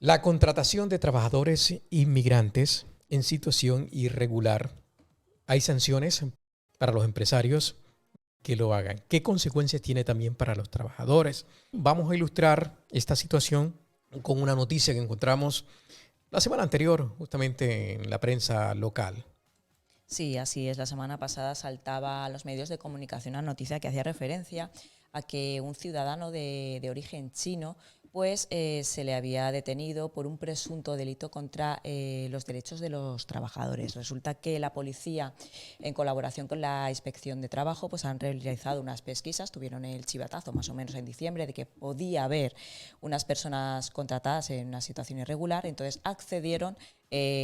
La contratación de trabajadores inmigrantes en situación irregular. ¿Hay sanciones para los empresarios que lo hagan? ¿Qué consecuencias tiene también para los trabajadores? Vamos a ilustrar esta situación con una noticia que encontramos la semana anterior, justamente en la prensa local. Sí, así es. La semana pasada saltaba a los medios de comunicación una noticia que hacía referencia a que un ciudadano de origen chino se le había detenido por un presunto delito contra los derechos de los trabajadores. Resulta que la policía, en colaboración con la Inspección de Trabajo, pues han realizado unas pesquisas, tuvieron el chivatazo más o menos en diciembre de que podía haber unas personas contratadas en una situación irregular, entonces accedieron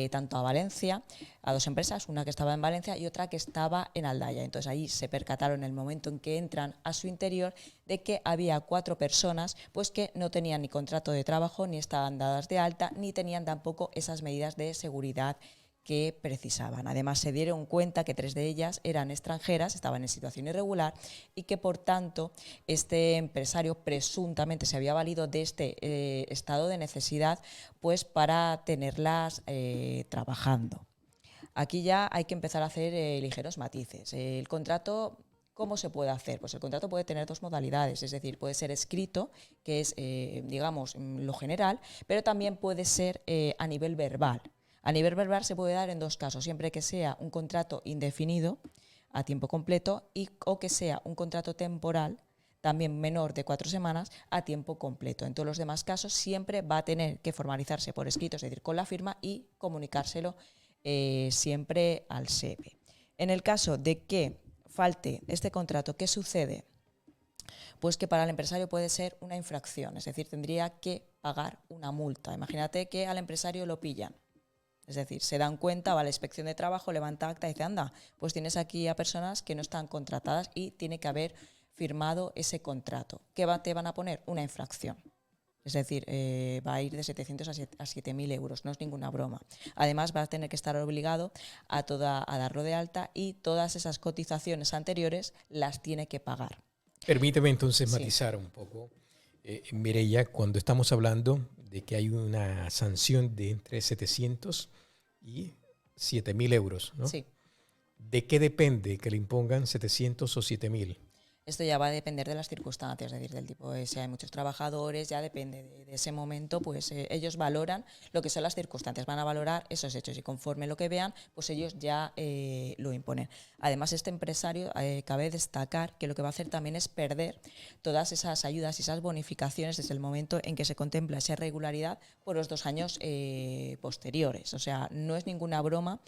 tanto a Valencia, a dos empresas, una que estaba en Valencia y otra que estaba en Aldaya. Entonces ahí se percataron en el momento en que entran a su interior de que había 4 personas pues que no tenían ni contrato de trabajo, ni estaban dadas de alta, ni tenían tampoco esas medidas de seguridad que precisaban. Además, se dieron cuenta que 3 de ellas eran extranjeras, estaban en situación irregular y que, por tanto, este empresario presuntamente se había valido de este estado de necesidad pues para tenerlas trabajando. Aquí ya hay que empezar a hacer ligeros matices. El contrato, ¿cómo se puede hacer? Pues el contrato puede tener 2 modalidades, es decir, puede ser escrito, que es, digamos, lo general, pero también puede ser a nivel verbal. A nivel verbal se puede dar en 2 casos, siempre que sea un contrato indefinido a tiempo completo o que sea un contrato temporal también menor de 4 semanas a tiempo completo. En todos los demás casos siempre va a tener que formalizarse por escrito, es decir, con la firma y comunicárselo siempre al SEPE. En el caso de que falte este contrato, ¿qué sucede? Pues que para el empresario puede ser una infracción, es decir, tendría que pagar una multa. Imagínate que al empresario lo pillan. Es decir, se dan cuenta, va a la inspección de trabajo, levanta acta y dice, anda, pues tienes aquí a personas que no están contratadas y tiene que haber firmado ese contrato. ¿Qué te van a poner? Una infracción. Es decir, va a ir de 700 a 7.000 euros, no es ninguna broma. Además, va a tener que estar obligado a darlo de alta y todas esas cotizaciones anteriores las tiene que pagar. Permíteme entonces Sí. matizar un poco, Mireia, cuando estamos hablando de que hay una sanción de entre 700 y 7.000 euros, ¿no? Sí. ¿De qué depende que le impongan 700 o 7.000? Esto ya va a depender de las circunstancias, es decir, del tipo, si hay muchos trabajadores, ya depende de ese momento, pues ellos valoran lo que son las circunstancias, van a valorar esos hechos y conforme lo que vean, pues ellos ya lo imponen. Además, este empresario, cabe destacar que lo que va a hacer también es perder todas esas ayudas y esas bonificaciones desde el momento en que se contempla esa irregularidad por los 2 años posteriores. O sea, no es ninguna broma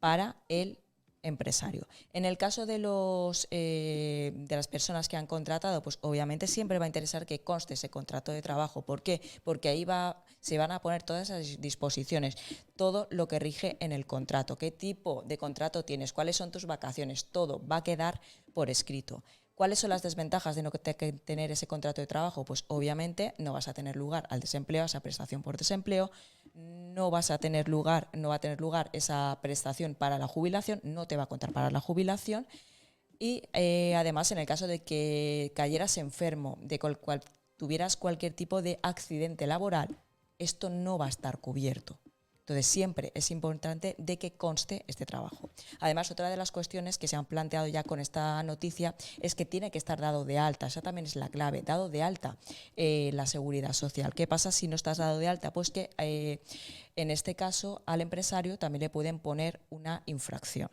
para el empresario. En el caso de las personas que han contratado, pues obviamente siempre va a interesar que conste ese contrato de trabajo. ¿Por qué? Porque ahí se van a poner todas esas disposiciones, todo lo que rige en el contrato, qué tipo de contrato tienes, cuáles son tus vacaciones, todo va a quedar por escrito. ¿Cuáles son las desventajas de no tener ese contrato de trabajo? Pues obviamente no vas a tener lugar al desempleo, a esa prestación por desempleo, no va a tener lugar esa prestación para la jubilación, no te va a contar para la jubilación y además en el caso de que cayeras enfermo, de cual tuvieras cualquier tipo de accidente laboral, esto no va a estar cubierto. Entonces siempre es importante de que conste este trabajo. Además, otra de las cuestiones que se han planteado ya con esta noticia es que tiene que estar dado de alta, esa también es la clave, dado de alta la seguridad social. ¿Qué pasa si no estás dado de alta? Pues que en este caso al empresario también le pueden poner una infracción.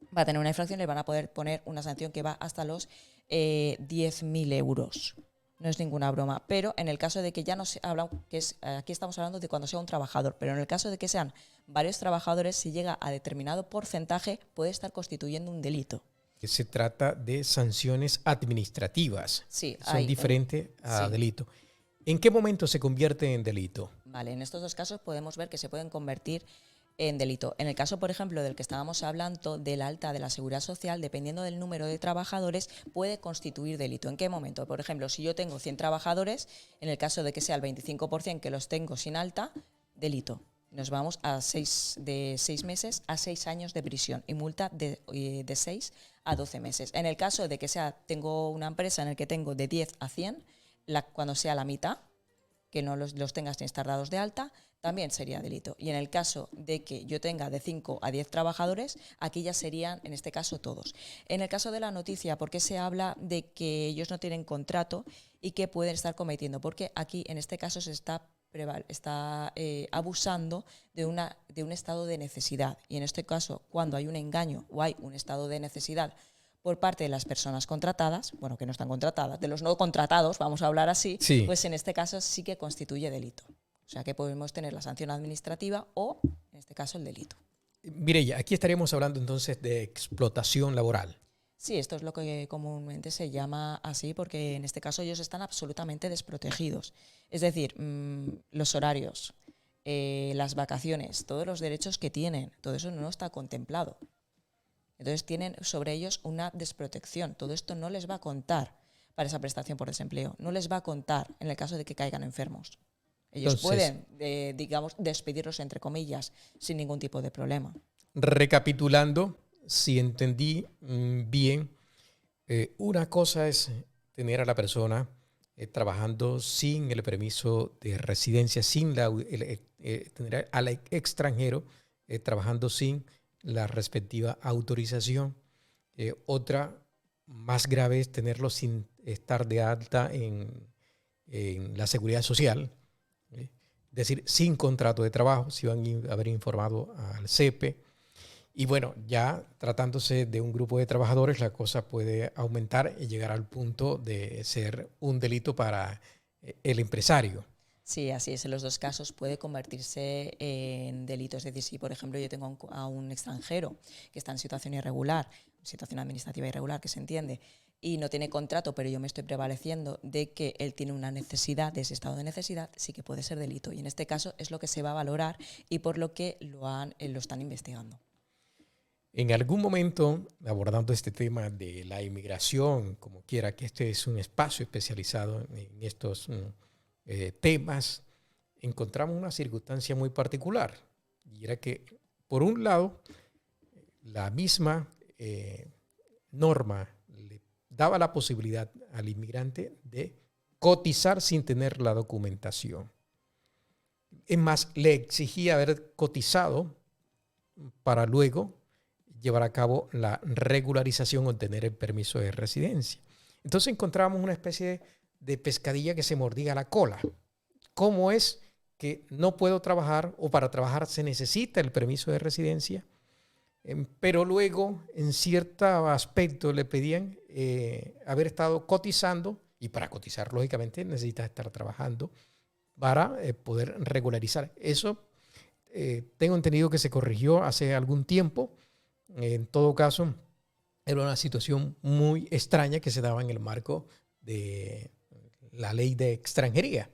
Va a tener una infracción, le van a poder poner una sanción que va hasta los 10.000 euros. No es ninguna broma, pero en el caso de que ya no se habla, aquí estamos hablando de cuando sea un trabajador, pero en el caso de que sean varios trabajadores, si llega a determinado porcentaje, puede estar constituyendo un delito. Se trata de sanciones administrativas, Sí, son diferentes a sí. delito. ¿En qué momento se convierte en delito? Vale, en estos 2 casos podemos ver que se pueden convertir en delito. En el caso, por ejemplo, del que estábamos hablando, del alta de la seguridad social, dependiendo del número de trabajadores, puede constituir delito. ¿En qué momento? Por ejemplo, si yo tengo 100 trabajadores, en el caso de que sea el 25% que los tengo sin alta, delito. Nos vamos de 6 meses a 6 años de prisión y multa de 6 a 12 meses. En el caso de que tengo una empresa en la que tengo de 10 a 100, cuando sea la mitad, que no los tengas sin estar dados de alta, también sería delito. Y en el caso de que yo tenga de 5 a 10 trabajadores, aquí ya serían, en este caso, todos. En el caso de la noticia, ¿por qué se habla de que ellos no tienen contrato y que pueden estar cometiendo? Porque aquí, en este caso, se está abusando de un estado de necesidad. Y en este caso, cuando hay un engaño o hay un estado de necesidad por parte de las personas contratadas, bueno, que no están contratadas, de los no contratados, vamos a hablar así, Sí. pues en este caso sí que constituye delito. O sea que podemos tener la sanción administrativa o, en este caso, el delito. Mireia, aquí estaríamos hablando entonces de explotación laboral. Sí, esto es lo que comúnmente se llama así, porque en este caso ellos están absolutamente desprotegidos. Es decir, los horarios, las vacaciones, todos los derechos que tienen, todo eso no está contemplado. Entonces tienen sobre ellos una desprotección. Todo esto no les va a contar para esa prestación por desempleo. No les va a contar en el caso de que caigan enfermos. Ellos pueden, digamos, despedirlos, entre comillas, sin ningún tipo de problema. Recapitulando, si entendí bien, una cosa es tener a la persona trabajando sin el permiso de residencia, sin tener al extranjero trabajando sin la respectiva autorización. Otra más grave es tenerlo sin estar de alta en la seguridad social, es decir, sin contrato de trabajo, si van a haber informado al CEPE. Y bueno, ya tratándose de un grupo de trabajadores, la cosa puede aumentar y llegar al punto de ser un delito para el empresario. Sí, así es. En los dos casos puede convertirse en delito. Es decir, si por ejemplo yo tengo a un extranjero que está en situación irregular, situación administrativa irregular, que se entiende, y no tiene contrato, pero yo me estoy prevaleciendo de que él tiene una necesidad, de ese estado de necesidad, sí que puede ser delito. Y en este caso es lo que se va a valorar y por lo que lo están investigando. En algún momento, abordando este tema de la inmigración, como quiera, que este es un espacio especializado en estos temas, encontramos una circunstancia muy particular. Y era que, por un lado, la misma norma le daba la posibilidad al inmigrante de cotizar sin tener la documentación. Es más, le exigía haber cotizado para luego llevar a cabo la regularización o obtener el permiso de residencia. Entonces encontramos una especie de pescadilla que se mordía la cola. ¿Cómo es que no puedo trabajar o para trabajar se necesita el permiso de residencia? Pero luego en cierto aspecto le pedían haber estado cotizando y para cotizar lógicamente necesitas estar trabajando para poder regularizar. Eso tengo entendido que se corrigió hace algún tiempo. En todo caso, era una situación muy extraña que se daba en el marco de la ley de extranjería.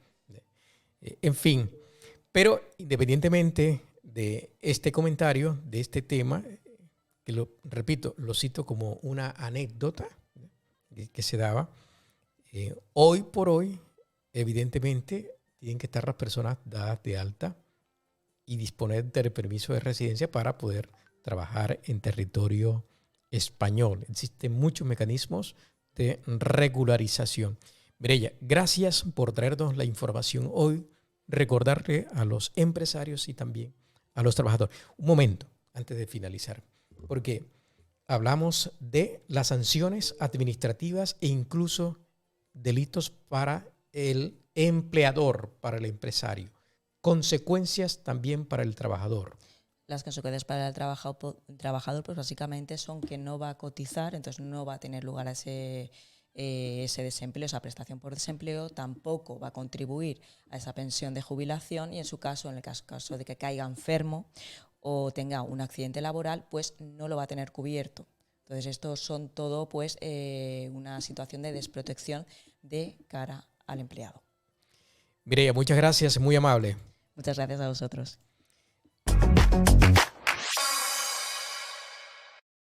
En fin, pero independientemente de este comentario, de este tema, que repito, lo cito como una anécdota que se daba, hoy por hoy, evidentemente, tienen que estar las personas dadas de alta y disponer del permiso de residencia para poder trabajar en territorio español. Existen muchos mecanismos de regularización. Mireia, gracias por traernos la información hoy. Recordarle a los empresarios y también a los trabajadores. Un momento antes de finalizar, porque hablamos de las sanciones administrativas e incluso delitos para el empleador, para el empresario. Consecuencias también para el trabajador. Las consecuencias para el trabajador pues básicamente son que no va a cotizar, entonces no va a tener lugar a ese desempleo, esa prestación por desempleo, tampoco va a contribuir a esa pensión de jubilación y en su caso, en el caso de que caiga enfermo o tenga un accidente laboral, pues no lo va a tener cubierto. Entonces estos son todo pues una situación de desprotección de cara al empleado. Mireia, muchas gracias, muy amable. Muchas gracias a vosotros.